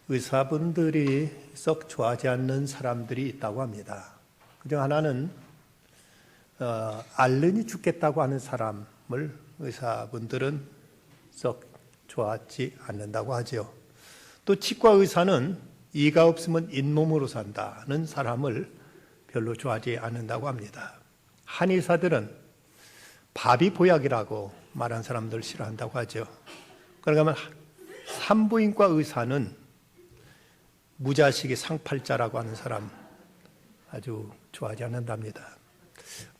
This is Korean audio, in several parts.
의사분들이 썩 좋아하지 않는 사람들이 있다고 합니다. 그중 하나는 앓으니 죽겠다고 하는 사람을 의사분들은 썩 좋아하지 않는다고 하죠. 또 치과 의사는 이가 없으면 잇몸으로 산다는 사람을 별로 좋아하지 않는다고 합니다. 한의사들은 밥이 보약이라고 말한 사람들 싫어한다고 하죠. 그러면 산부인과 의사는 무자식이 상팔자라고 하는 사람 아주 좋아하지 않는답니다.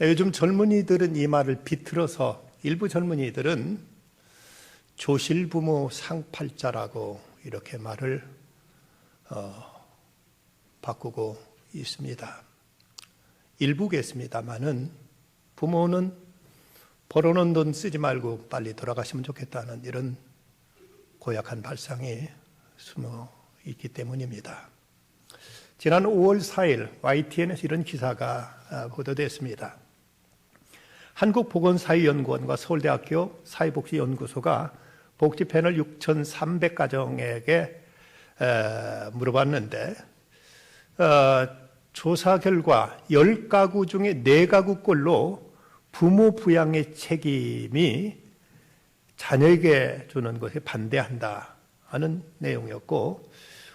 요즘 젊은이들은 이 말을 비틀어서 일부 젊은이들은 조실부모 상팔자라고 이렇게 말을 바꾸고 있습니다. 일부겠습니다만은 부모는 벌어놓은 돈 쓰지 말고 빨리 돌아가시면 좋겠다는 이런 고약한 발상이 숨어 있기 때문입니다. 지난 5월 4일 YTN에서 이런 기사가 보도됐습니다. 한국보건사회연구원과 서울대학교 사회복지연구소가 복지 패널 6,300가정에게 물어봤는데 조사 결과 10가구 중에 4가구꼴로 부모 부양의 책임이 자녀에게 주는 것에 반대한다 하는 내용이었고,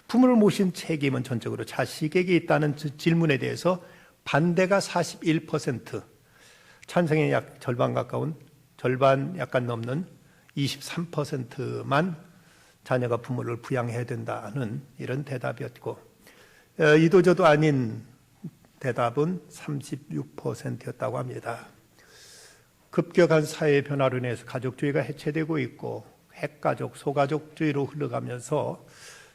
부모를 모신 책임은 전적으로 자식에게 있다는 질문에 대해서 반대가 41%, 찬성이 약 절반 가까운, 절반 약간 넘는 23%만 자녀가 부모를 부양해야 된다는 이런 대답이었고, 이도저도 아닌 대답은 36%였다고 합니다. 급격한 사회 변화로 인해서 가족주의가 해체되고 있고 핵가족, 소가족주의로 흘러가면서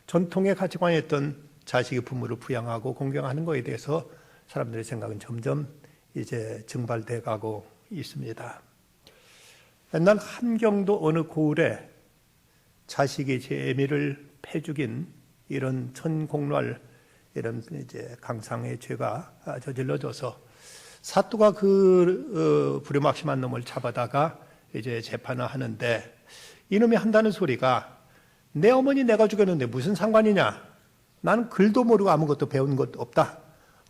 전통의 가치관이었던 자식이 부모를 부양하고 공경하는 것에 대해서 사람들의 생각은 점점 이제 증발돼 가고 있습니다. 옛날 함경도 어느 고을에 자식이 제 애미를 패죽인 이런 천공랄 이런 이제 강상의 죄가 저질러져서 사또가 그 부려막심한 놈을 잡아다가 이제 재판을 하는데, 이놈이 한다는 소리가 내 어머니 내가 죽였는데 무슨 상관이냐? 나는 글도 모르고 아무것도 배운 것도 없다.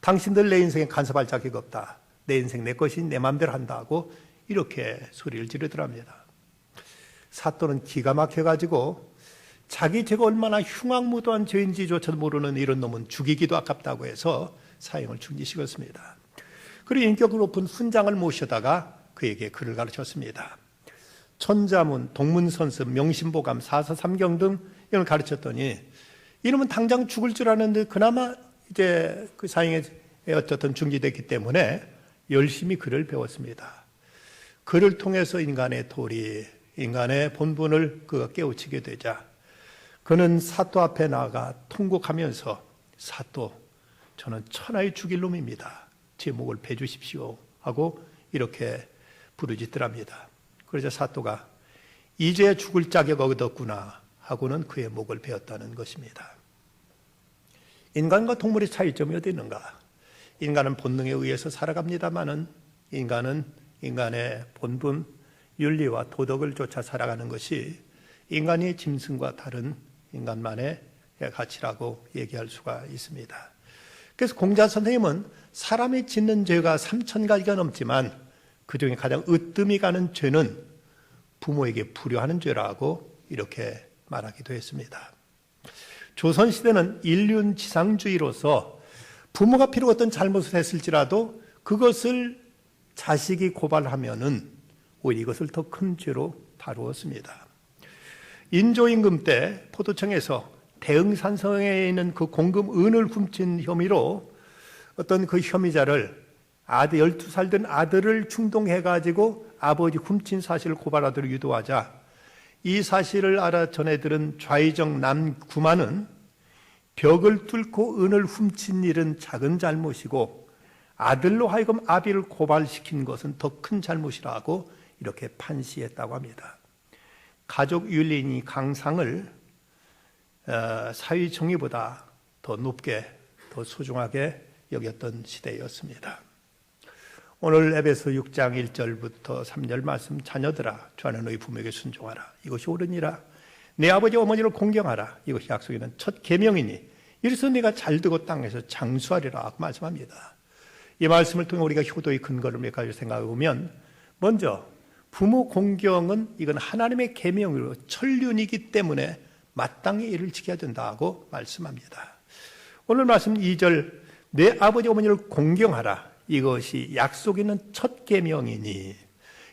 당신들 내 인생에 간섭할 자격 없다. 내 인생 내 것이 내 마음대로 한다고 이렇게 소리를 지르더랍니다. 사또는 기가 막혀가지고 자기 죄가 얼마나 흉악무도한 죄인지조차도 모르는 이런 놈은 죽이기도 아깝다고 해서 사형을 중지시켰습니다. 그리고 인격 높은 훈장을 모셔다가 그에게 글을 가르쳤습니다. 천자문, 동문선습, 명심보감, 사서삼경 등 이걸 가르쳤더니 이놈은 당장 죽을 줄 아는데 그나마 이제 그 사형에 어쨌든 중지됐기 때문에 열심히 글을 배웠습니다. 글을 통해서 인간의 도리, 인간의 본분을 그가 깨우치게 되자 그는 사또 앞에 나가 통곡하면서 사또, 저는 천하의 죽일 놈입니다. 제 목을 베주십시오 하고 이렇게 부르짖더랍니다. 그러자 사또가 이제 죽을 자격 얻었구나 하고는 그의 목을 베었다는 것입니다. 인간과 동물의 차이점이 어디 있는가? 인간은 본능에 의해서 살아갑니다마는 인간은 인간의 본분, 윤리와 도덕을 쫓아 살아가는 것이 인간이 짐승과 다른 인간만의 가치라고 얘기할 수가 있습니다. 그래서 공자 선생님은 사람이 짓는 죄가 3,000가지가 넘지만 그중에 가장 으뜸이 가는 죄는 부모에게 불효하는 죄라고 이렇게 말하기도 했습니다. 조선시대는 인륜지상주의로서 부모가 비록 어떤 잘못을 했을지라도 그것을 자식이 고발하면은 오히려 이것을 더 큰 죄로 다루었습니다. 인조임금 때 포도청에서 대흥산성에 있는 그 공금 은을 훔친 혐의로 어떤 그 혐의자를 12살 된 아들을 충동해가지고 아버지 훔친 사실을 고발하도록 유도하자 이 사실을 알아 전해들은 좌의정 남구만은 벽을 뚫고 은을 훔친 일은 작은 잘못이고 아들로 하여금 아비를 고발시킨 것은 더 큰 잘못이라고 이렇게 판시했다고 합니다. 가족 윤리인이 강상을 사회 정의보다 더 높게, 더 소중하게 여겼던 시대였습니다. 오늘 에베소 6장 1절부터 3절 말씀, 자녀들아 주 안에 너희 부모에게 순종하라. 이것이 옳으니라. 내 아버지 어머니를 공경하라. 이것이 약속에는 첫 계명이니 이래서 네가 잘 되고 땅에서 장수하리라 말씀합니다. 이 말씀을 통해 우리가 효도의 근거를 몇 가지 생각해 보면, 먼저 부모 공경은 이건 하나님의 계명으로 천륜이기 때문에 마땅히 이를 지켜야 된다고 말씀합니다. 오늘 말씀 2절, 내 아버지 어머니를 공경하라. 이것이 약속 있는 첫 계명이니,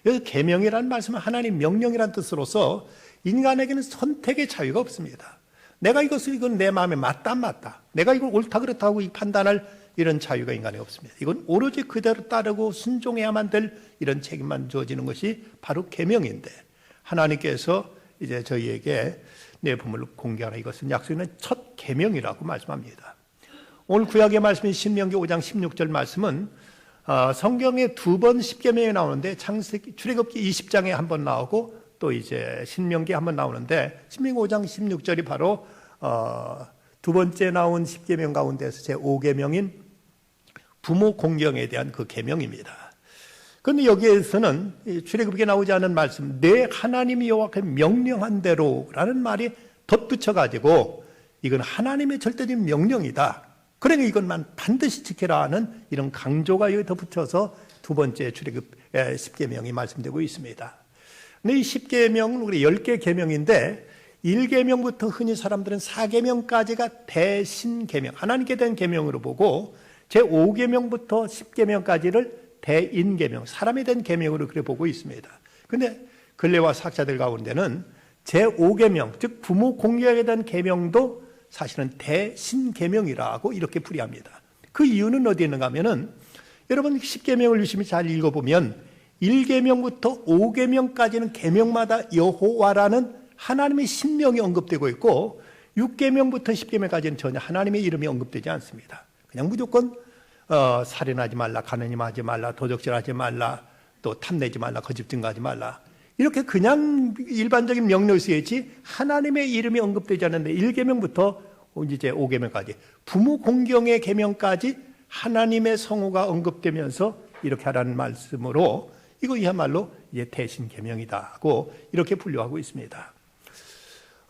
여기서 계명이라는 말씀은 하나님 명령이라는 뜻으로서 인간에게는 선택의 자유가 없습니다. 내가 이건 내 마음에 맞다 안 맞다, 내가 이걸 옳다 그렇다 하고 판단할 이런 자유가 인간에 없습니다. 이건 오로지 그대로 따르고 순종해야만 될 이런 책임만 주어지는 것이 바로 계명인데, 하나님께서 이제 저희에게 내 부모를 공경하라, 이것은 약속 있는 첫 계명이라고 말씀합니다. 오늘 구약의 말씀인 신명기 5장 16절 말씀은 성경에 두 번 십계명이 나오는데, 출애굽기 20장에 한 번 나오고 또 이제 신명기에 한 번 나오는데, 신명기 5장 16절이 바로 두 번째 나온 십계명 가운데서 제 5계명인 부모 공경에 대한 그 계명입니다. 그런데 여기에서는 출애굽기에 나오지 않은 말씀, 내 하나님이 여호와께 명령한 대로라는 말이 덧붙여 가지고 이건 하나님의 절대적인 명령이다, 그러니까 이것만 반드시 지켜라 하는 이런 강조가 여기 덧붙여서 두 번째 출애굽 10계명이 말씀되고 있습니다. 근데 이 10계명은 우리 10개 계명인데, 1계명부터 흔히 사람들은 4계명까지가 대신계명, 하나님께 대한 계명으로 보고, 제5계명부터 10계명까지를 대인계명, 사람에 대한 계명으로 그래 보고 있습니다. 그런데 근래와 학자들 가운데는 제5계명, 즉 부모 공경에 대한 계명도 사실은 대신계명이라고 이렇게 풀이합니다. 그 이유는 어디에 있는가 하면은, 여러분 10계명을 유심히 잘 읽어보면 1계명부터 5계명까지는 계명마다 여호와라는 하나님의 신명이 언급되고 있고, 6계명부터 10계명까지는 전혀 하나님의 이름이 언급되지 않습니다. 그냥 무조건 살인하지 말라, 가늠하지 말라, 도적질하지 말라, 또 탐내지 말라, 거짓 증거하지 말라, 이렇게 그냥 일반적인 명령이 쓰여있지 하나님의 이름이 언급되지 않는데, 1계명부터 이제 5계명까지 부모 공경의 계명까지 하나님의 성호가 언급되면서 이렇게 하라는 말씀으로, 이거야말로 이제 대신 계명이다고 이렇게 분류하고 있습니다.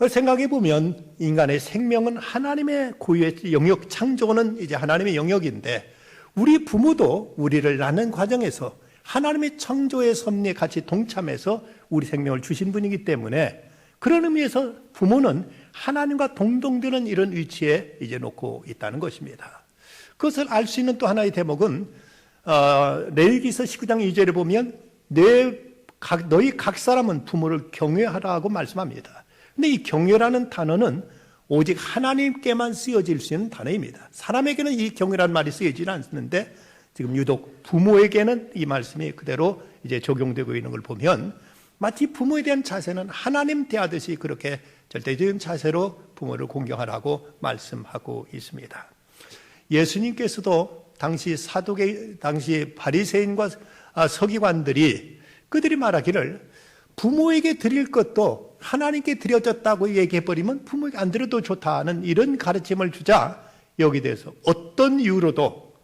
생각해 보면 인간의 생명은 하나님의 고유의 영역, 창조는 이제 하나님의 영역인데, 우리 부모도 우리를 낳는 과정에서 하나님의 창조의 섭리에 같이 동참해서 우리 생명을 주신 분이기 때문에, 그런 의미에서 부모는 하나님과 동등되는 이런 위치에 이제 놓고 있다는 것입니다. 그것을 알 수 있는 또 하나의 대목은 레위기서 19장 2절에 보면 너희 각 사람은 부모를 경외하라고 말씀합니다. 근데 이 경외라는 단어는 오직 하나님께만 쓰여질 수 있는 단어입니다. 사람에게는 이 경외라는 말이 쓰여지지 않는데, 지금 유독 부모에게는 이 말씀이 그대로 이제 적용되고 있는 걸 보면, 마치 부모에 대한 자세는 하나님 대하듯이 그렇게 절대적인 자세로 부모를 공경하라고 말씀하고 있습니다. 예수님께서도 당시 바리새인과 서기관들이 그들이 말하기를, 부모에게 드릴 것도 하나님께 드려졌다고 얘기해버리면 부모에게 안 드려도 좋다는 이런 가르침을 주자, 여기 대해서 어떤 이유로도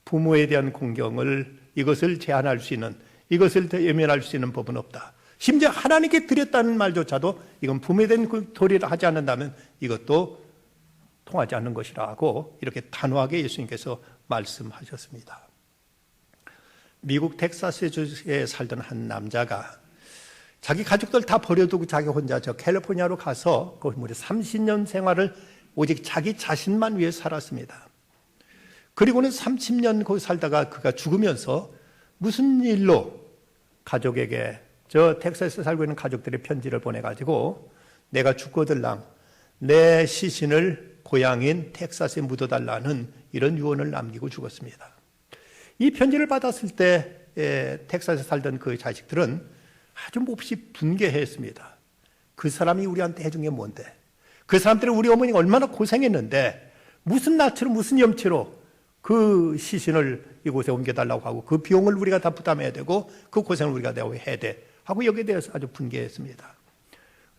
부모에 대한 공경을, 이것을 제한할 수 있는, 이것을 외면할 수 있는 법은 없다. 심지어 하나님께 드렸다는 말조차도 이건 부모에 대한 도리를 하지 않는다면 이것도 통하지 않는 것이라고 이렇게 단호하게 예수님께서 말씀하셨습니다. 미국 텍사스주에 살던 한 남자가 자기 가족들 다 버려두고 자기 혼자 저 캘리포니아로 가서 거기 무려 30년 생활을 오직 자기 자신만 위해 살았습니다. 그리고는 30년 거기 살다가 그가 죽으면서 무슨 일로 가족에게, 저 텍사스에 살고 있는 가족들의 편지를 보내가지고, 내가 죽거들랑 내 시신을 고향인 텍사스에 묻어달라는 이런 유언을 남기고 죽었습니다. 이 편지를 받았을 때 텍사스에 살던 그 자식들은 아주 몹시 분개했습니다. 그 사람이 우리한테 해준 게 뭔데? 그 사람들은 우리 어머니가 얼마나 고생했는데 무슨 낯으로 무슨 염치로 그 시신을 이곳에 옮겨달라고 하고 그 비용을 우리가 다 부담해야 되고 그 고생을 우리가 해야 돼 하고 여기에 대해서 아주 분개했습니다.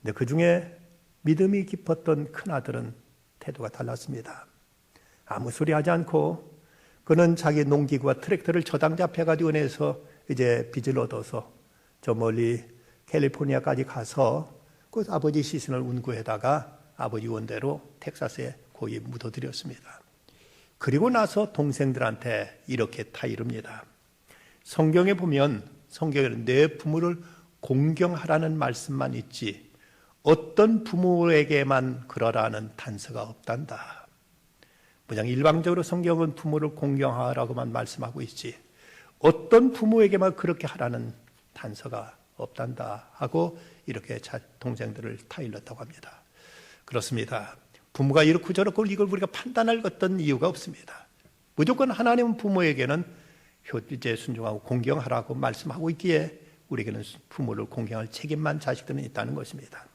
근데 그 중에 믿음이 깊었던 큰아들은 태도가 달랐습니다. 아무 소리 하지 않고 그는 자기 농기구와 트랙터를 저당 잡혀가지고 은해서 이제 빚을 얻어서 저 멀리 캘리포니아까지 가서 그 아버지 시신을 운구해다가 아버지 원대로 텍사스에 고이 묻어드렸습니다. 그리고 나서 동생들한테 이렇게 타이릅니다. 성경에 보면 성경에는 내 부모를 공경하라는 말씀만 있지 어떤 부모에게만 그러라는 단서가 없단다. 그냥 일방적으로 성경은 부모를 공경하라고만 말씀하고 있지 어떤 부모에게만 그렇게 하라는 단서가 없단다 하고 이렇게 동생들을 타일렀다고 합니다. 그렇습니다. 부모가 이렇고 저렇고 이걸 우리가 판단할 어떤 이유가 없습니다. 무조건 하나님은 부모에게는 효제 순종하고 공경하라고 말씀하고 있기에 우리에게는 부모를 공경할 책임만 자식들은 있다는 것입니다.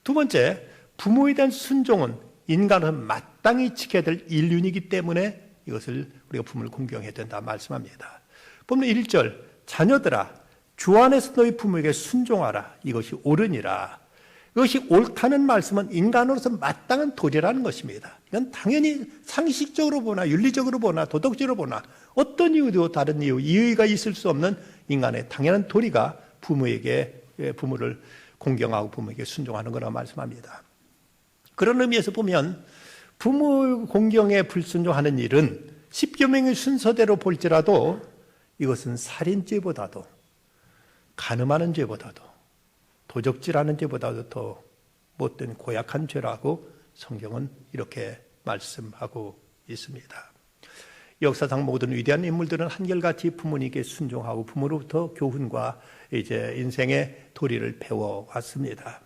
두 번째, 부모에 대한 순종은 인간은 마땅히 지켜야 될 인륜이기 때문에 이것을 우리가 부모를 공경해야 된다 말씀합니다. 보면 1절, 자녀들아 주 안에서 너희 부모에게 순종하라. 이것이 옳으니라. 이것이 옳다는 말씀은 인간으로서 마땅한 도리라는 것입니다. 이건 당연히 상식적으로 보나 윤리적으로 보나 도덕적으로 보나 어떤 이유도 다른 이의가 있을 수 없는 인간의 당연한 도리가 부모를 공경하고 부모에게 순종하는 거라고 말씀합니다. 그런 의미에서 보면 부모 공경에 불순종하는 일은 십계명의 순서대로 볼지라도 이것은 살인죄보다도 간음하는 죄보다도 도적질하는 죄보다도 더 못된 고약한 죄라고 성경은 이렇게 말씀하고 있습니다. 역사상 모든 위대한 인물들은 한결같이 부모님께 순종하고 부모로부터 교훈과 이제 인생의 도리를 배워왔습니다.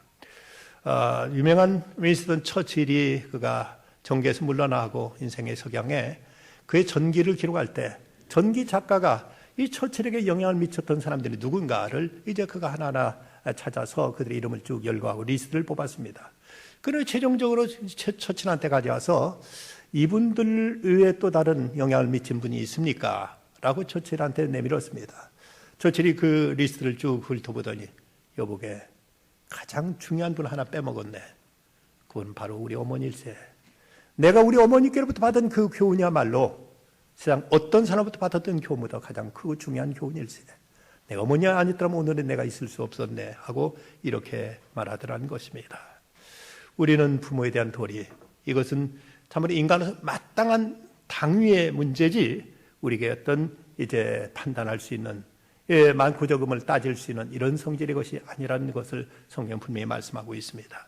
유명한 윈스턴 처칠이 그가 정계에서 물러나고 인생의 석양에 그의 전기를 기록할 때 전기 작가가 이 처칠에게 영향을 미쳤던 사람들이 누군가를 이제 그가 하나하나 찾아서 그들의 이름을 쭉 열거하고 리스트를 뽑았습니다. 그리고 최종적으로 처칠한테 가져와서 이분들 외에 또 다른 영향을 미친 분이 있습니까? 라고 처칠한테 내밀었습니다. 처칠이 그 리스트를 쭉 훑어보더니 여보게 가장 중요한 분 하나 빼먹었네. 그건 바로 우리 어머니일세. 내가 우리 어머니께로부터 받은 그 교훈이야말로 세상 어떤 사람부터 받았던 교훈보다 가장 크고 중요한 교훈일세. 내가 어머니 아니었다면 오늘은 내가 있을 수 없었네 하고 이렇게 말하더라는 것입니다. 우리는 부모에 대한 도리, 이것은 참으로 인간은 마땅한 당위의 문제지 우리에게 어떤 이제 판단할 수 있는 많고 적음을 따질 수 있는 이런 성질의 것이 아니라는 것을 성경 분명히 말씀하고 있습니다.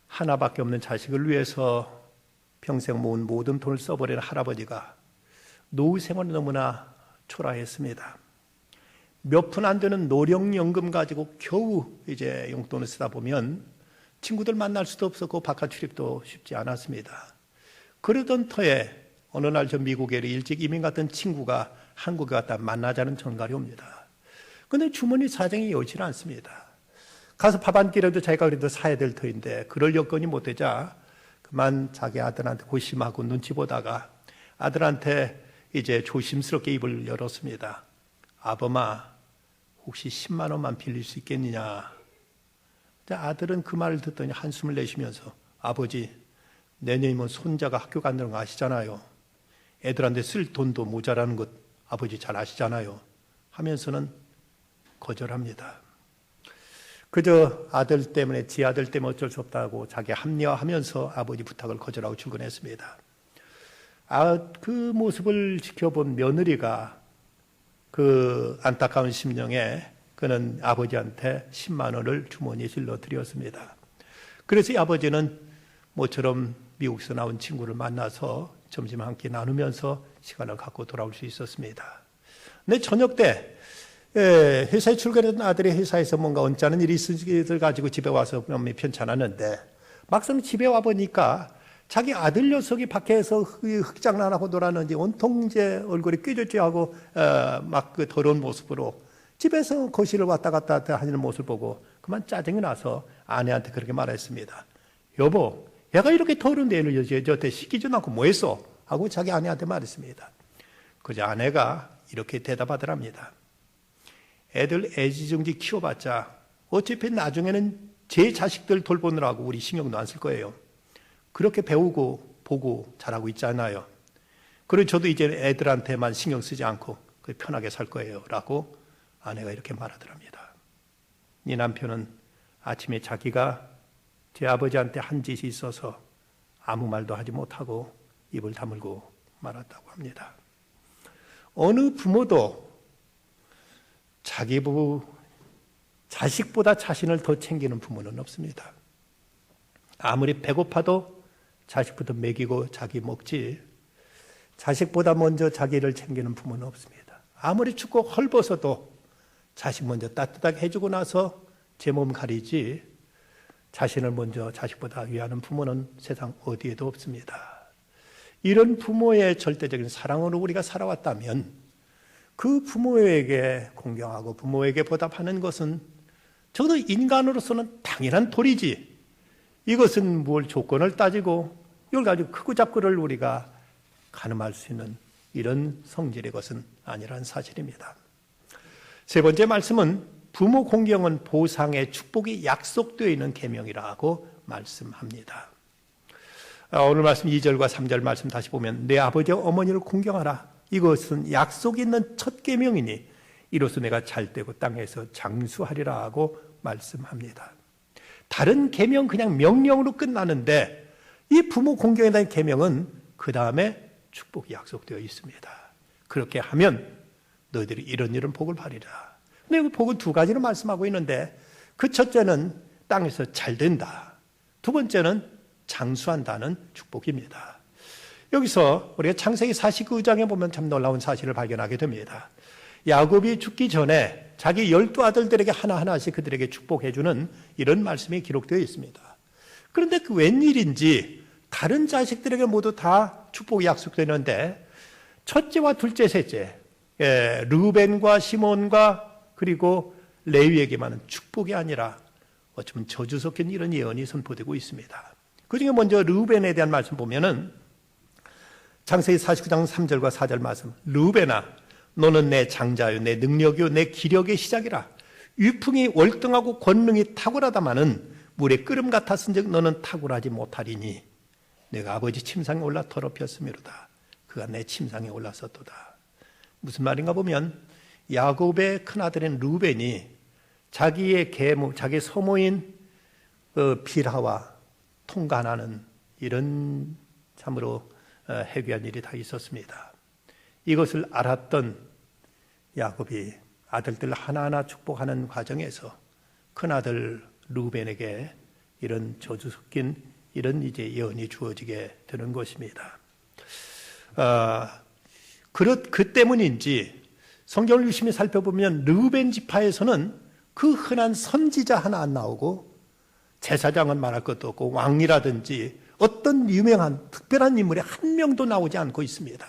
하나밖에 없는 자식을 위해서 평생 모은 모든 돈을 써버리는 할아버지가 노후 생활이 너무나 초라했습니다. 몇 푼 안 되는 노령연금 가지고 겨우 이제 용돈을 쓰다 보면 친구들 만날 수도 없었고 바깥 출입도 쉽지 않았습니다. 그러던 터에 어느 날 저 미국에 일찍 이민 갔던 친구가 한국에 갔다 만나자는 전갈이 옵니다. 그런데 주머니 사정이 여의치 않습니다. 가서 밥 한 끼라도 자기가 그래도 사야 될 터인데 그럴 여건이 못 되자 그만 자기 아들한테 고심하고 눈치 보다가 아들한테 이제 조심스럽게 입을 열었습니다. 아범아, 혹시 10만 원만 빌릴 수 있겠느냐? 아들은 그 말을 듣더니 한숨을 내쉬면서 아버지, 내년이면 손자가 학교 간다는 거 아시잖아요. 애들한테 쓸 돈도 모자라는 것 아버지 잘 아시잖아요. 하면서는 거절합니다. 그저 아들 때문에, 지 아들 때문에 어쩔 수 없다고 자기 합리화하면서 아버지 부탁을 거절하고 출근했습니다. 그 모습을 지켜본 며느리가 그 안타까운 심령에 그는 아버지한테 10만 원을 주머니에 질러 드렸습니다. 그래서 이 아버지는 모처럼 미국에서 나온 친구를 만나서 점심 한 끼 나누면서 시간을 갖고 돌아올 수 있었습니다. 근데 저녁 때 회사에 출근했던 아들이 회사에서 뭔가 언짢은 일이 있을 가지고 집에 와서 마음이 편찮았는데 막상 집에 와보니까 자기 아들 녀석이 밖에서 흙장난하고 놀았는지 온통 이제 얼굴이 꾀조쥐하고 막 그 더러운 모습으로 집에서 거실을 왔다 갔다 하는 모습을 보고 그만 짜증이 나서 아내한테 그렇게 말했습니다. 여보, 얘가 이렇게 더러운데 얘를 저한테 시키지도 않고 뭐 했어? 하고 자기 아내한테 말했습니다. 그저 아내가 이렇게 대답하더랍니다. 애들 애지중지 키워봤자 어차피 나중에는 제 자식들 돌보느라고 우리 신경도 안 쓸 거예요. 그렇게 배우고 보고 잘하고 있잖아요. 그리고 저도 이제 애들한테만 신경 쓰지 않고 편하게 살 거예요. 라고 아내가 이렇게 말하더랍니다. 네 남편은 아침에 자기가 제 아버지한테 한 짓이 있어서 아무 말도 하지 못하고 입을 다물고 말았다고 합니다. 어느 부모도 자식보다 자신을 더 챙기는 부모는 없습니다. 아무리 배고파도 자식부터 먹이고 자기 먹지, 자식보다 먼저 자기를 챙기는 부모는 없습니다. 아무리 춥고 헐벗어도 자식 먼저 따뜻하게 해주고 나서 제 몸 가리지, 자신을 먼저 자식보다 위하는 부모는 세상 어디에도 없습니다. 이런 부모의 절대적인 사랑으로 우리가 살아왔다면 그 부모에게 공경하고 부모에게 보답하는 것은 적어도 인간으로서는 당연한 도리지, 이것은 뭘 조건을 따지고 이걸 가지고 크고 작고를 우리가 가늠할 수 있는 이런 성질의 것은 아니라는 사실입니다. 세 번째 말씀은 부모 공경은 보상의 축복이 약속되어 있는 계명이라고 말씀합니다. 오늘 말씀 2절과 3절 말씀 다시 보면 내 아버지와 어머니를 공경하라. 이것은 약속이 있는 첫 계명이니 이로써 내가 잘되고 땅에서 장수하리라 하고 말씀합니다. 다른 계명 그냥 명령으로 끝나는데 이 부모 공경에 대한 계명은 그 다음에 축복이 약속되어 있습니다. 그렇게 하면 너희들이 이런 복을 받으리라. 근데 그 복은 두 가지로 말씀하고 있는데 그 첫째는 땅에서 잘 된다. 두 번째는 장수한다는 축복입니다. 여기서 우리가 창세기 49장에 보면 참 놀라운 사실을 발견하게 됩니다. 야곱이 죽기 전에 자기 12아들들에게 하나하나씩 그들에게 축복해주는 이런 말씀이 기록되어 있습니다. 그런데 그 웬일인지 다른 자식들에게 모두 다 축복이 약속되는데 첫째와 둘째, 셋째, 르우벤과 시몬과 그리고 레위에게만은 축복이 아니라 어쩌면 저주 섞인 이런 예언이 선포되고 있습니다. 그중에 먼저 르우벤에 대한 말씀 보면은 창세기 49장 3절과 4절 말씀, 르우벤아 너는 내 장자요 내 능력이요 내 기력의 시작이라. 위풍이 월등하고 권능이 탁월하다마는 물의 끓음 같았은즉 너는 탁월하지 못하리니 내가 아버지 침상에 올라 더럽혔음이로다. 그가 내 침상에 올랐었도다. 무슨 말인가 보면 야곱의 큰아들인 르우벤이 자기의 계모, 자기 소모인 빌하와 통간하는 이런 참으로 해괴한 일이 다 있었습니다. 이것을 알았던 야곱이 아들들 하나하나 축복하는 과정에서 큰아들 르우벤에게 이런 저주 섞인 이런 이제 예언이 주어지게 되는 것입니다. 그 때문인지 성경을 유심히 살펴보면 르우벤 지파에서는 그 흔한 선지자 하나 안 나오고 제사장은 말할 것도 없고 왕이라든지 어떤 유명한 특별한 인물이 한 명도 나오지 않고 있습니다.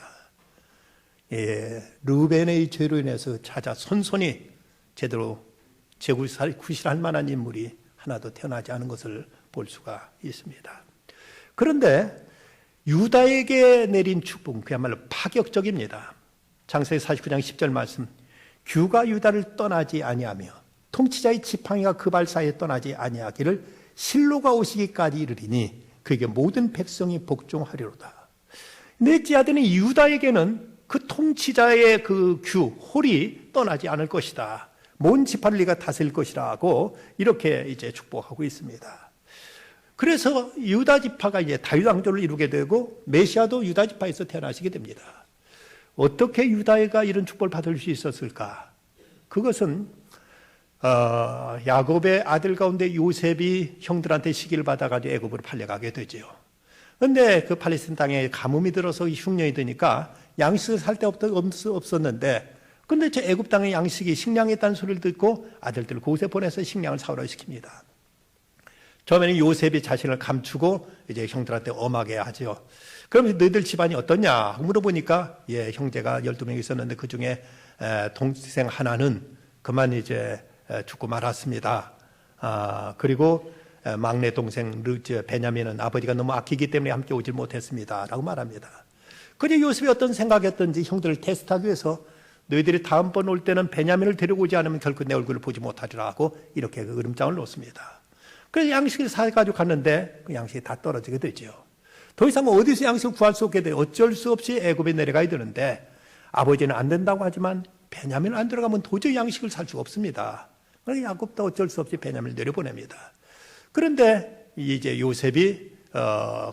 르우벤의 죄로 인해서 찾아 손손이 제대로 구실할 만한 인물이 하나도 태어나지 않은 것을 볼 수가 있습니다. 그런데 유다에게 내린 축복은 그야말로 파격적입니다. 창세기 49장 10절 말씀, 규가 유다를 떠나지 아니하며 통치자의 지팡이가 그 발 사이에 떠나지 아니하기를 실로가 오시기까지 이르리니 그에게 모든 백성이 복종하리로다. 넷째 아들인 유다에게는 그 통치자의 그 홀이 떠나지 않을 것이다. 먼 지파를 네가 다스릴 것이라고 이렇게 이제 축복하고 있습니다. 그래서 유다 지파가 이제 다윗 왕조를 이루게 되고 메시아도 유다 지파에서 태어나시게 됩니다. 어떻게 유다가 이런 축복을 받을 수 있었을까? 그것은 야곱의 아들 가운데 요셉이 형들한테 시기를 받아가지고 애굽으로 팔려가게 되죠. 그런데 그 팔레스틴 땅에 가뭄이 들어서 흉년이 드니까 양식을 살 데 없었는데, 근데 저 애굽 땅에 양식이 식량이 있다는 소리를 듣고 아들들을 곳에 보내서 식량을 사오라 시킵니다. 처음에는 요셉이 자신을 감추고 이제 형들한테 엄하게 하죠. 그럼 너희들 집안이 어떠냐 물어보니까 형제가 12명 있었는데 그 중에 동생 하나는 그만 이제 죽고 말았습니다. 그리고 막내 동생 베냐민은 아버지가 너무 아끼기 때문에 함께 오질 못했습니다 라고 말합니다. 그런데 요셉이 어떤 생각했던지 형들을 테스트하기 위해서 너희들이 다음번 올 때는 베냐민을 데리고 오지 않으면 결코 내 얼굴을 보지 못하리라 하고 이렇게 그 으름장을 놓습니다. 그래서 양식을 사가지고 갔는데 그 양식이 다 떨어지게 되죠. 더 이상 어디서 양식을 구할 수 없게 돼요. 어쩔 수 없이 애굽에 내려가야 되는데 아버지는 안 된다고 하지만 베냐민은 안 들어가면 도저히 양식을 살 수가 없습니다. 야곱도 어쩔 수 없이 베냐민을 내려보냅니다. 그런데 이제 요셉이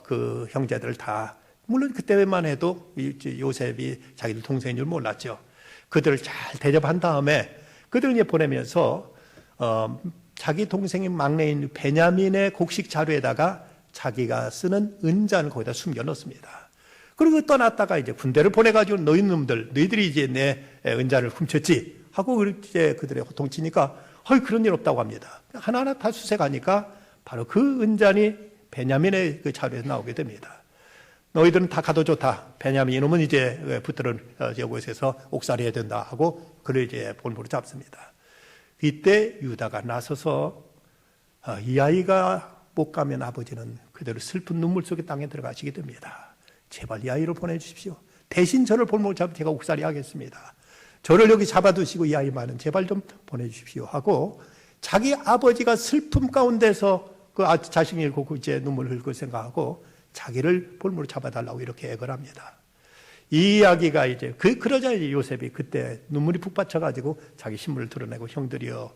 그 형제들을 다, 물론 그때만 해도 요셉이 자기들 동생인 줄 몰랐죠. 그들을 잘 대접한 다음에 그들을 이제 보내면서 자기 동생인 막내인 베냐민의 곡식 자루에다가 자기가 쓰는 은잔을 거기다 숨겨 넣습니다. 그리고 떠났다가 이제 군대를 보내가지고 너희들이 이제 내 은잔을 훔쳤지 하고 이제 그들의 호통치니까 그런 일 없다고 합니다. 하나하나 다 수색하니까 바로 그 은잔이 베냐민의 그 자루에서 나오게 됩니다. 너희들은 다 가도 좋다. 베냐민 이놈은 이제 붙들은 여곳에서 옥살이해야 된다 하고 그를 이제 볼모로 잡습니다. 이때 유다가 나서서 이 아이가 못 가면 아버지는 그대로 슬픈 눈물 속에 땅에 들어가시게 됩니다. 제발 이 아이를 보내주십시오. 대신 저를 볼모로 잡아 제가 옥살이 하겠습니다. 저를 여기 잡아두시고 이 아이만은 제발 좀 보내주십시오 하고 자기 아버지가 슬픔 가운데서 그 자식이 잃고 이제 눈물 흘릴 걸 생각하고 자기를 볼모로 잡아달라고 이렇게 애걸 합니다. 이 이야기가 이제 그러자 이제 요셉이 그때 눈물이 북받쳐가지고 자기 신분을 드러내고 형들이여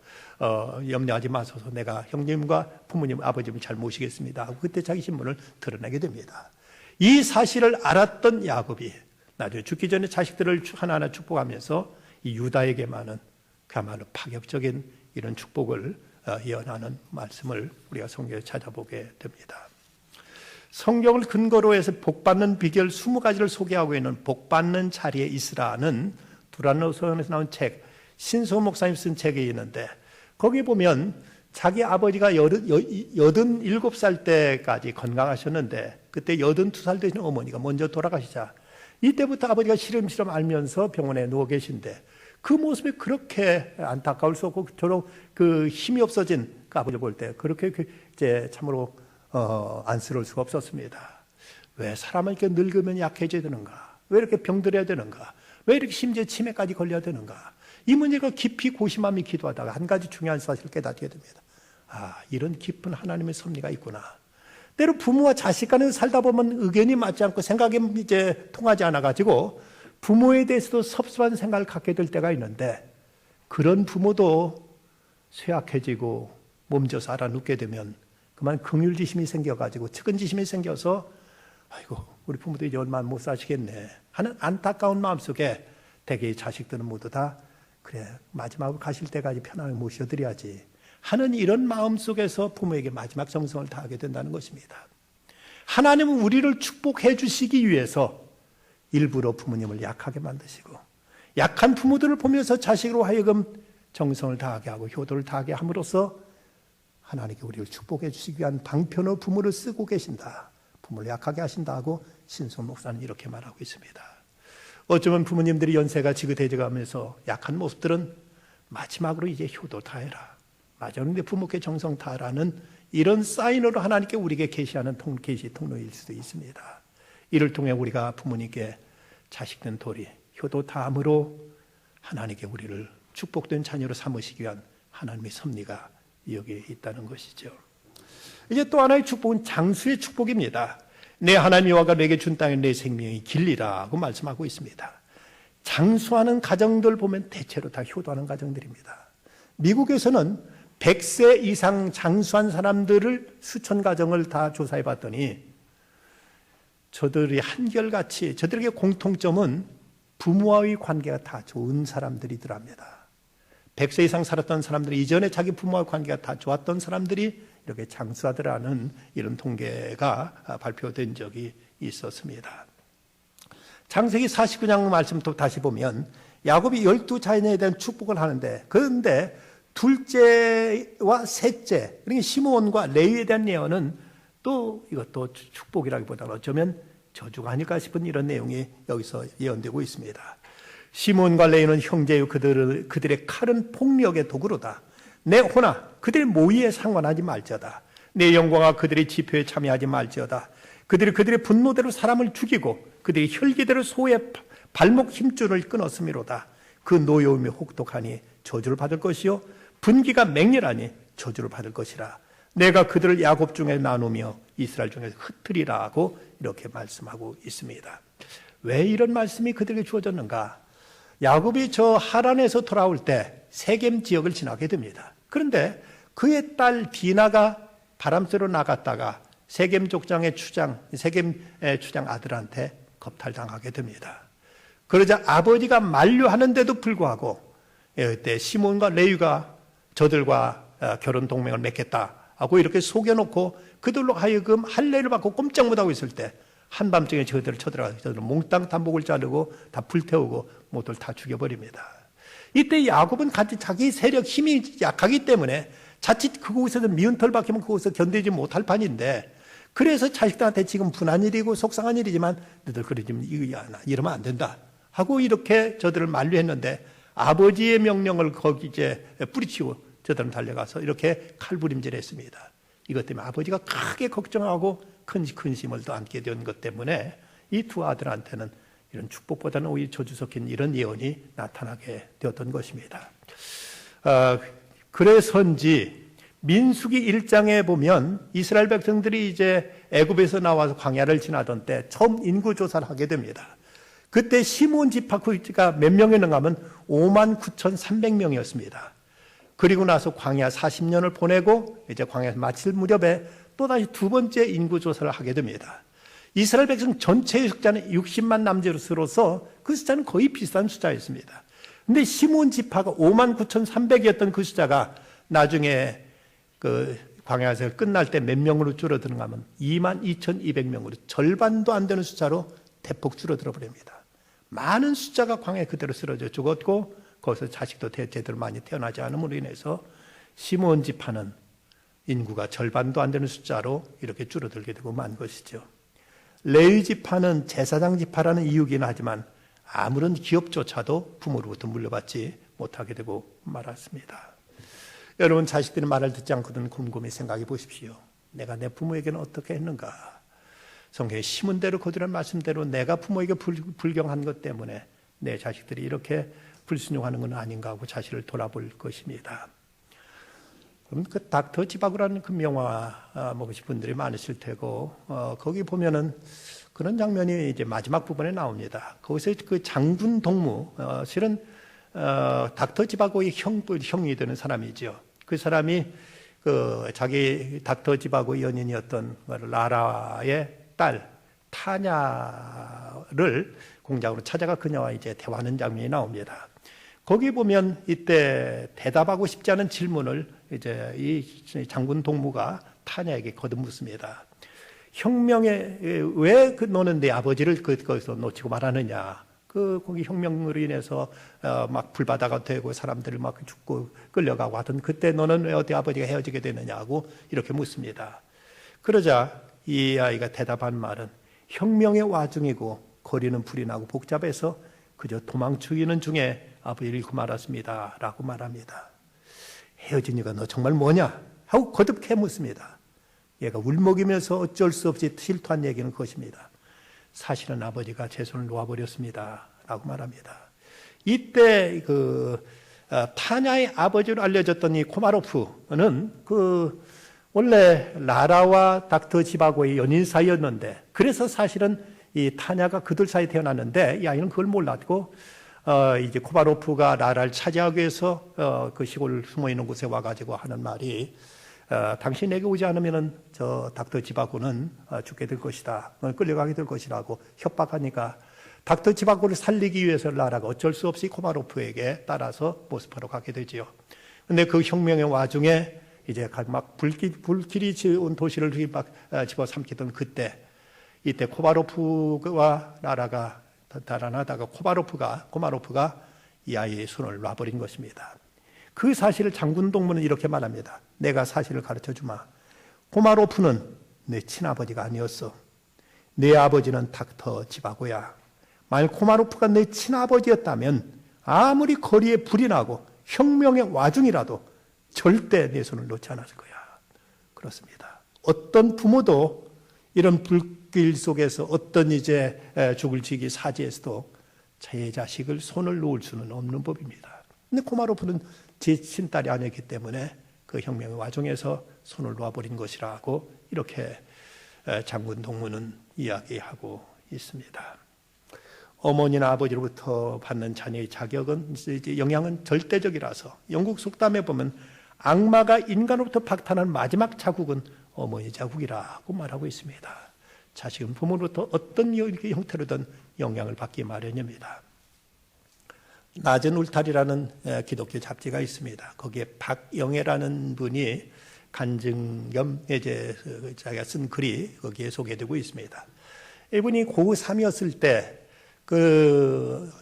염려하지 마소서 내가 형님과 부모님 아버님을 잘 모시겠습니다 하고 그때 자기 신분을 드러내게 됩니다. 이 사실을 알았던 야곱이 나중에 죽기 전에 자식들을 하나하나 축복하면서 이 유다에게만은 그야말로 파격적인 이런 축복을 예언하는 말씀을 우리가 성경에 찾아보게 됩니다. 성경을 근거로 해서 복받는 비결 20가지를 소개하고 있는 복받는 자리에 있으라는 두란노선에서 나온 책, 신소 목사님 쓴 책이 있는데 거기 보면 자기 아버지가 87살 때까지 건강하셨는데 그때 82살 되신 어머니가 먼저 돌아가시자 이때부터 아버지가 시름시름 앓면서 병원에 누워 계신데 그 모습이 그렇게 안타까울 수 없고 저로 그 힘이 없어진 그 아버지를 볼 때 그렇게 이제 참으로 안쓰러울 수가 없었습니다. 왜 사람은 이렇게 늙으면 약해져야 되는가? 왜 이렇게 병들어야 되는가? 왜 이렇게 심지어 치매까지 걸려야 되는가? 이 문제가 깊이 고심하며 기도하다가 한 가지 중요한 사실을 깨닫게 됩니다. 이런 깊은 하나님의 섭리가 있구나. 때로 부모와 자식 간에 살다 보면 의견이 맞지 않고 생각이 이제 통하지 않아가지고 부모에 대해서도 섭섭한 생각을 갖게 될 때가 있는데 그런 부모도 쇠약해지고 몸져서 알아눕게 되면 그만 긍휼지심이 생겨가지고 측은지심이 생겨서 아이고 우리 부모도 이제 얼마 못 사시겠네 하는 안타까운 마음속에 대개의 자식들은 모두 다 그래 마지막으로 가실 때까지 편하게 모셔드려야지 하는 이런 마음 속에서 부모에게 마지막 정성을 다하게 된다는 것입니다. 하나님은 우리를 축복해 주시기 위해서 일부러 부모님을 약하게 만드시고 약한 부모들을 보면서 자식으로 하여금 정성을 다하게 하고 효도를 다하게 함으로써 하나님께 우리를 축복해 주시기 위한 방편으로 부모를 쓰고 계신다. 부모를 약하게 하신다 하고 신소 목사는 이렇게 말하고 있습니다. 어쩌면 부모님들이 연세가 지긋해져가면서 약한 모습들은 마지막으로 이제 효도 다해라. 맞아, 그런데 부모께 정성 다하라는 이런 사인으로 하나님께 우리에게 계시하는 계시 통로일 수도 있습니다. 이를 통해 우리가 부모님께 자식된 도리, 효도 다함으로 하나님께 우리를 축복된 자녀로 삼으시기 위한 하나님의 섭리가 여기에 있다는 것이죠. 이제 또 하나의 축복은 장수의 축복입니다. 내 하나님 여호와가 내게 준 땅에 내 생명이 길리라고 말씀하고 있습니다. 장수하는 가정들 보면 대체로 다 효도하는 가정들입니다. 미국에서는 100세 이상 장수한 사람들을 수천 가정을 다 조사해 봤더니 저들이 한결같이 저들에게 공통점은 부모와의 관계가 다 좋은 사람들이더랍니다. 100세 이상 살았던 사람들이 이전에 자기 부모와 관계가 다 좋았던 사람들이 이렇게 장수하더라는 이런 통계가 발표된 적이 있었습니다. 창세기 49장 말씀 또 다시 보면 야곱이 12자녀에 대한 축복을 하는데 그런데 둘째와 셋째 그러니까 시므온과 레위에 대한 예언은 또 이것도 축복이라기보다는 어쩌면 저주가 아닐까 싶은 이런 내용이 여기서 예언되고 있습니다. 시므온과 레위는 형제요 그들의 칼은 폭력의 도구로다. 내 호나 그들의 모의에 상관하지 말지어다. 내 영광아 그들의 지표에 참여하지 말지어다. 그들의 분노대로 사람을 죽이고 그들의 혈기대로 소의 발목 힘줄을 끊었음이로다. 그 노여움이 혹독하니 저주를 받을 것이요 분기가 맹렬하니 저주를 받을 것이라. 내가 그들을 야곱 중에 나누며 이스라엘 중에서 흩으리라고 이렇게 말씀하고 있습니다. 왜 이런 말씀이 그들에게 주어졌는가? 야곱이 저 하란에서 돌아올 때 세겜 지역을 지나게 됩니다. 그런데 그의 딸 디나가 바람쐬러 나갔다가 세겜 족장의 세겜의 추장 아들한테 겁탈당하게 됩니다. 그러자 아버지가 만류하는데도 불구하고 그때 시몬과 레위가 저들과 결혼 동맹을 맺겠다 하고 이렇게 속여놓고 그들로 하여금 할례를 받고 꼼짝 못하고 있을 때 한밤중에 저들을 쳐들어가서 저들을 몽땅 다 목을 자르고 다 불태우고 모두를 다 죽여버립니다. 이때 야곱은 자기 세력 힘이 약하기 때문에 자칫 그곳에서 미운 털 박히면 그곳에서 견디지 못할 판인데, 그래서 자식들한테 지금 분한 일이고 속상한 일이지만 너희들 이러면 안 된다 하고 이렇게 저들을 만류했는데, 아버지의 명령을 거기 이제 뿌리치고 저들은 달려가서 이렇게 칼부림질했습니다. 이것 때문에 아버지가 크게 걱정하고 큰 근심을 더 안게 된 것 때문에 이 두 아들한테는 이런 축복보다는 오히려 저주 섞인 이런 예언이 나타나게 되었던 것입니다. 그래서인지 민수기 1장에 보면 이스라엘 백성들이 이제 애굽에서 나와서 광야를 지나던 때 처음 인구 조사를 하게 됩니다. 그때 시몬 지파가 몇 명이었는가 하면 59,300명이었습니다. 그리고 나서 광야 40년을 보내고 이제 광야에서 마칠 무렵에 또다시 두 번째 인구 조사를 하게 됩니다. 이스라엘 백성 전체의 숫자는 60만 남짓으로서 그 숫자는 거의 비슷한 숫자였습니다. 근데 시몬 지파가 59,300이었던 그 숫자가 나중에 그 광야에서 끝날 때 몇 명으로 줄어드는가 하면 22,200명으로 절반도 안 되는 숫자로 대폭 줄어들어 버립니다. 많은 숫자가 광야에 그대로 쓰러져 죽었고 거기서 자식도 제대로 많이 태어나지 않음으로 인해서 시몬 지파는 인구가 절반도 안 되는 숫자로 이렇게 줄어들게 되고 만 것이죠. 레위 지파는 제사장 지파라는 이유긴 하지만 아무런 기업조차도 부모로부터 물려받지 못하게 되고 말았습니다. 여러분, 자식들이 말을 듣지 않거든 곰곰이 생각해 보십시오. 내가 내 부모에게는 어떻게 했는가? 성경에 심은 대로 거두라는 말씀대로 내가 부모에게 불경한 것 때문에 내 자식들이 이렇게 불순종하는 건 아닌가 하고 자신을 돌아볼 것입니다. 그럼 그 닥터 지바고라는 그 영화 보신 분들이 많으실 테고 거기 보면은 그런 장면이 이제 마지막 부분에 나옵니다. 거기서 그 장군 동무 실은 닥터 지바고의 형이 되는 사람이죠. 그 사람이 그 자기 닥터 지바고 연인이었던 라라의 딸 타냐를 공장으로 찾아가 그녀와 이제 대화하는 장면이 나옵니다. 거기 보면 이때 대답하고 싶지 않은 질문을 이제 이 장군 동무가 타냐에게 거듭묻습니다. 혁명에 왜 너는 네 아버지를 거기서 놓치고 말하느냐? 거기 혁명으로 인해서 막 불바다가 되고 사람들을 막 죽고 끌려가고 하던 그때 너는 왜 어떻게 아버지가 헤어지게 되느냐고 이렇게 묻습니다. 그러자 이 아이가 대답한 말은 혁명의 와중이고 거리는 불이 나고 복잡해서 그저 도망치기는 중에 아버지를 잃고 말았습니다 라고 말합니다. 헤어진 이유가 너 정말 뭐냐? 하고 거듭 묻습니다. 얘가 울먹이면서 어쩔 수 없이 실토한 얘기는 그것입니다. 사실은 아버지가 제 손을 놓아버렸습니다 라고 말합니다. 이때 타냐의 아버지로 알려졌던 이 코마로프는 원래 라라와 닥터 지바고의 연인 사이였는데, 그래서 사실은 이 타냐가 그들 사이에 태어났는데 이 아이는 그걸 몰랐고 이제 코마로프가 라라를 차지하기 위해서 그 시골 숨어 있는 곳에 와가지고 하는 말이 당신 내게 오지 않으면은 저 닥터 지바고는 죽게 될 것이다. 넌 끌려가게 될 것이라고 협박하니까 닥터 지바고를 살리기 위해서 라라가 어쩔 수 없이 코마로프에게 따라서 모스크바로 가게 되지요. 근데 그 혁명의 와중에 이제 막 불길이 지은 도시를 막 집어삼키던 그때, 이때 코마로프와 라라가 달아나다가 코마로프가 이 아이의 손을 놔버린 것입니다. 그 사실을 장군 동무는 이렇게 말합니다. 내가 사실을 가르쳐 주마. 코마로프는 내 친아버지가 아니었어. 내 아버지는 닥터 지바고야. 만약 코마로프가 내 친아버지였다면 아무리 거리에 불이 나고 혁명의 와중이라도 절대 내 손을 놓지 않았을 거야. 그렇습니다. 어떤 부모도 이런 불길 속에서 어떤 이제 죽을 지기 사지에서도 제 자식을 손을 놓을 수는 없는 법입니다. 근데 코마로프는 제 친딸이 아니었기 때문에 그 혁명의 와중에서 손을 놓아버린 것이라고 이렇게 장군 동무는 이야기하고 있습니다. 어머니나 아버지로부터 받는 자녀의 자격은 이제 영향은 절대적이라서 영국 속담에 보면 악마가 인간으로부터 박탈한 마지막 자국은 어머니 자국이라고 말하고 있습니다. 자식은 부모로부터 어떤 형태로든 영향을 받기 마련입니다. 낮은 울타리라는 기독교 잡지가 있습니다. 거기에 박영애라는 분이 간증 겸 이제 자기가 쓴 글이 거기에 소개되고 있습니다. 이분이 고3이었을 때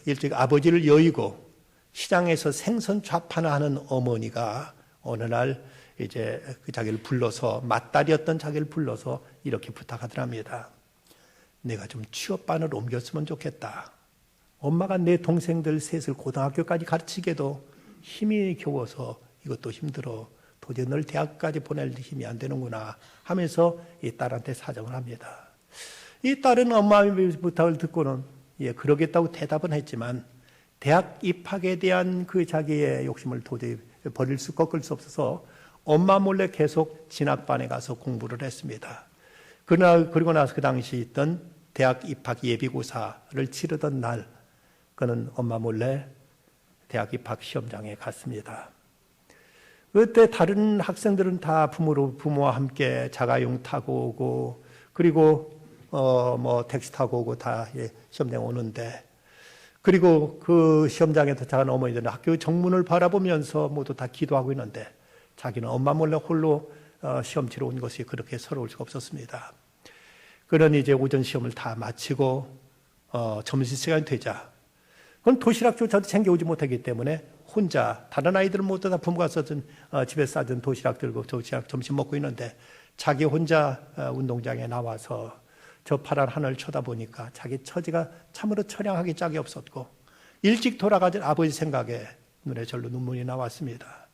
일찍 아버지를 여의고 시장에서 생선 좌판을 하는 어머니가 어느 날 이제 자기를 불러서, 맏딸이었던 자기를 불러서 이렇게 부탁하더랍니다. 내가 좀 취업반을 옮겼으면 좋겠다. 엄마가 내 동생들 셋을 고등학교까지 가르치게도 힘이 겨워서 이것도 힘들어. 도저히 널 대학까지 보낼 힘이 안 되는구나 하면서 이 딸한테 사정을 합니다. 이 딸은 엄마의 부탁을 듣고는 그러겠다고 대답은 했지만 대학 입학에 대한 그 자기의 욕심을 도저히 꺾을 수 없어서 엄마 몰래 계속 진학반에 가서 공부를 했습니다. 그리고 나서 그 당시 있던 대학 입학 예비고사를 치르던 날 그는 엄마 몰래 대학 입학 시험장에 갔습니다. 그때 다른 학생들은 다 부모와 함께 자가용 타고 오고 그리고 택시 타고 오고 다 시험장에 오는데, 그리고 그 시험장에 도착한 어머니들은 학교 정문을 바라보면서 모두 다 기도하고 있는데 자기는 엄마 몰래 홀로 시험 치러 온 것이 그렇게 서러울 수가 없었습니다. 그는 이제 오전 시험을 다 마치고 점심시간이 되자, 그건 도시락조차도 챙겨오지 못하기 때문에 혼자, 다른 아이들은 모두 다 부모가 써준 집에 싸준 도시락 들고 도시락 점심 먹고 있는데 자기 혼자 운동장에 나와서 저 파란 하늘을 쳐다보니까 자기 처지가 참으로 처량하기 짝이 없었고 일찍 돌아가던 아버지 생각에 눈에 절로 눈물이 나왔습니다.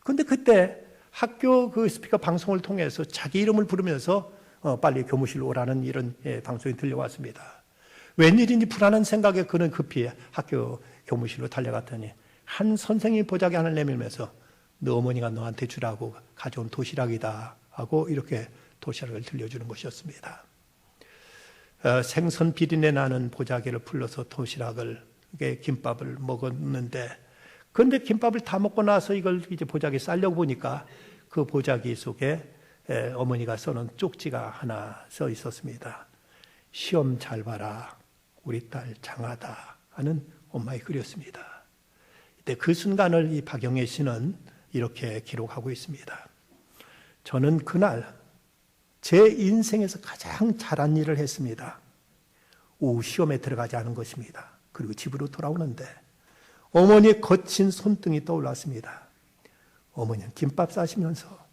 그런데 그때 학교 그 스피커 방송을 통해서 자기 이름을 부르면서 빨리 교무실로 오라는 이런 방송이 들려왔습니다. 웬일인지 불안한 생각에 그는 급히 학교 교무실로 달려갔더니 한 선생님이 보자기 하나를 내밀면서 너 어머니가 너한테 주라고 가져온 도시락이다 하고 이렇게 도시락을 들려주는 것이었습니다. 생선 비린내 나는 보자기를 풀러서 도시락을, 김밥을 먹었는데, 그런데 김밥을 다 먹고 나서 이걸 이제 보자기에 싸려고 보니까 그 보자기 속에 어머니가 써놓은 쪽지가 하나 써 있었습니다. 시험 잘 봐라. 우리 딸 장하다 하는 엄마의 글이었습니다. 이때 그 순간을 이 박영애 씨는 이렇게 기록하고 있습니다. 저는 그날 제 인생에서 가장 잘한 일을 했습니다. 오후 시험에 들어가지 않은 것입니다. 그리고 집으로 돌아오는데 어머니의 거친 손등이 떠올랐습니다. 어머니는 김밥 싸시면서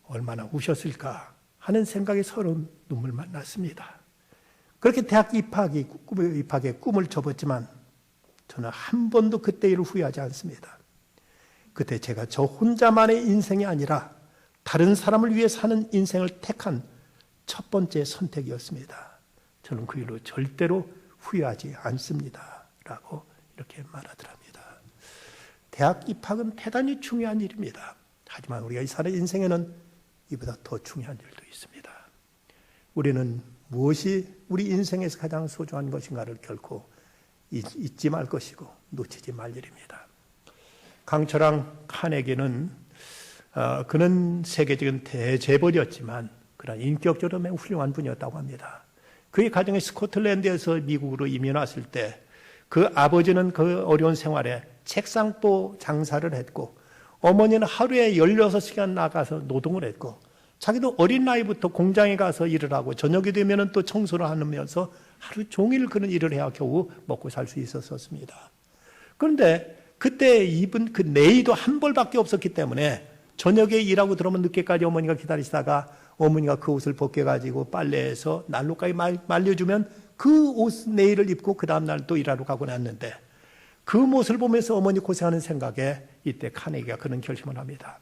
얼마나 우셨을까 하는 생각에 서로 눈물만 났습니다. 그렇게 대학 입학의 꿈을 접었지만 저는 한 번도 그때 일을 후회하지 않습니다. 그때 제가 저 혼자만의 인생이 아니라 다른 사람을 위해 사는 인생을 택한 첫 번째 선택이었습니다. 저는 그 일로 절대로 후회하지 않습니다. 라고 이렇게 말하더랍니다. 대학 입학은 대단히 중요한 일입니다. 하지만 우리가 사는 인생에는 이보다 더 중요한 일도 있습니다. 우리는 무엇이 우리 인생에서 가장 소중한 것인가를 결코 잊지 말 것이고 놓치지 말 일입니다. 강철왕 카네기는 그는 세계적인 대재벌이었지만 그런 인격적으로 매우 훌륭한 분이었다고 합니다. 그의 가정이 스코틀랜드에서 미국으로 이민 왔을 때 그 아버지는 그 어려운 생활에 책상도 장사를 했고 어머니는 하루에 16시간 나가서 노동을 했고 자기도 어린 나이부터 공장에 가서 일을 하고 저녁이 되면 또 청소를 하면서 하루 종일 그런 일을 해야 겨우 먹고 살 수 있었습니다. 그런데 그때 입은 그 네이도 한 벌밖에 없었기 때문에 저녁에 일하고 들어오면 늦게까지 어머니가 기다리시다가 어머니가 그 옷을 벗겨가지고 빨래해서 난로까지 말려주면 그 옷 네일을 입고 그 다음날 또 일하러 가고 났는데 그 모습을 보면서 어머니 고생하는 생각에 이때 카네기가 그런 결심을 합니다.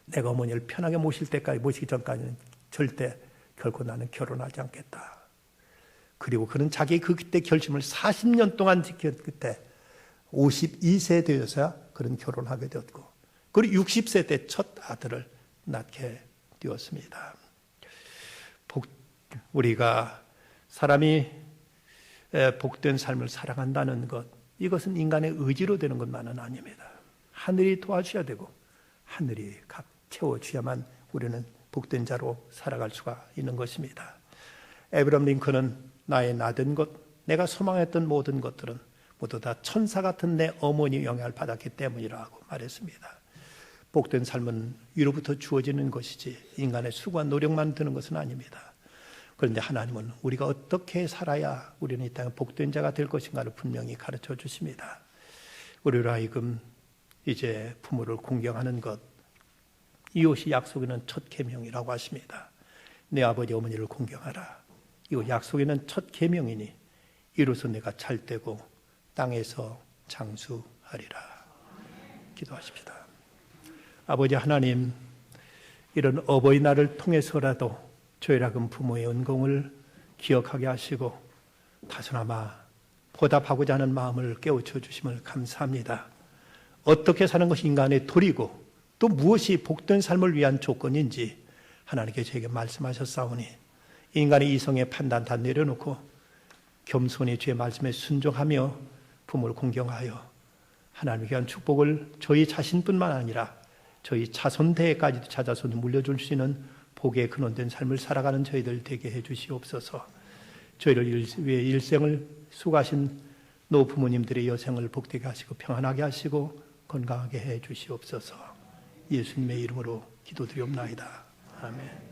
내가 어머니를 편하게 모시기 전까지는 절대 결코 나는 결혼하지 않겠다. 그리고 그는 자기 그때 결심을 40년 동안 지킨 끝에 52세 되어서야 그런 결혼하게 되었고 그리고 60세 때 첫 아들을 낳게 되었습니다. 우리가 사람이 복된 삶을 살아간다는 것, 이것은 인간의 의지로 되는 것만은 아닙니다. 하늘이 도와주셔야 되고 하늘이 각 채워주야만 우리는 복된 자로 살아갈 수가 있는 것입니다. 에브라임 링컨은 나의 나된 것, 내가 소망했던 모든 것들은 모두 다 천사 같은 내 어머니 영향을 받았기 때문이라고 말했습니다. 복된 삶은 위로부터 주어지는 것이지 인간의 수고와 노력만 드는 것은 아닙니다. 그런데 하나님은 우리가 어떻게 살아야 우리는 이 땅에 복된 자가 될 것인가를 분명히 가르쳐 주십니다. 우리로 하여금 이제 부모를 공경하는 것, 이것이 약속에는 첫 계명이라고 하십니다. 내 아버지 어머니를 공경하라. 이거 약속에는 첫 계명이니 이로써 내가 잘되고 땅에서 장수하리라. 기도하십시다. 아버지 하나님, 이런 어버이날을 통해서라도 저희라금 부모의 은공을 기억하게 하시고 다소나마 보답하고자 하는 마음을 깨우쳐 주심을 감사합니다. 어떻게 사는 것이 인간의 도리고 또 무엇이 복된 삶을 위한 조건인지 하나님께 저에게 말씀하셨사오니 인간의 이성의 판단 다 내려놓고 겸손히 주의 말씀에 순종하며 부모를 공경하여 하나님께 한 축복을 저희 자신뿐만 아니라 저희 자손대까지도 찾아서 물려줄 수 있는 복의 근원된 삶을 살아가는 저희들 되게 해 주시옵소서. 저희를 위해 일생을 수고하신 노부모님들의 여생을 복되게 하시고 평안하게 하시고 건강하게 해 주시옵소서. 예수님의 이름으로 기도드리옵나이다. 아멘.